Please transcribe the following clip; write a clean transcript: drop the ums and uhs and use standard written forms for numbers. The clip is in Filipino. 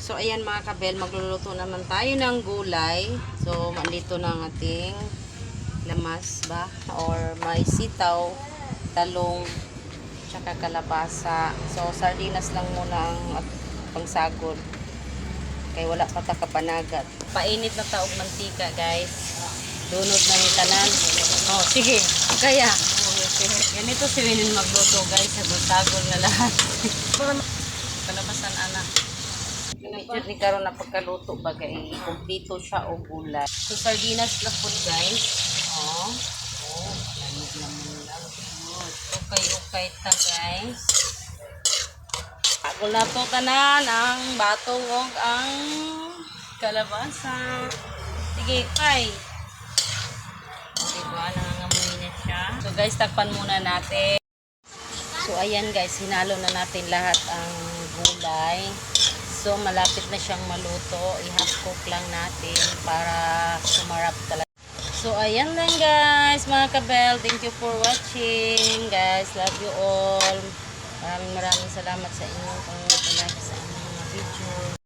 So, ayan mga kabel, magluluto naman tayo ng gulay. So, mandito na ang ating lamas ba? Or may sitaw, talong, tsaka kalabasa. So, sardinas lang muna ang pangsagod. Kaya wala pa ta kapanagat. Painit na taog mantika, guys. Dunod na ni tanan. Oh, sige. Kaya. Ganito si Winin magluto, guys. Sagol-sagol na lahat. Kalabasan, anak. Medyo ni karon na pagkaluto bagay. Kumpleto siya o gulay. So, sardinas lang po, guys. Oh. Oh, lamig naman lang. Okay ta, guys. Agol na to tanan ang batong o ang kalabasa. Sige, kay. Diba, nangangamoy na siya. So, guys, takpan muna natin. So, ayan, guys, hinalo na natin lahat ang gulay. So, malapit na siyang maluto. I-half cook lang natin para sumarap talaga. So, ayan lang, guys, mga kabel. Thank you for watching, guys. Love you all. Maraming salamat sa inyong panonood sa aming mga video.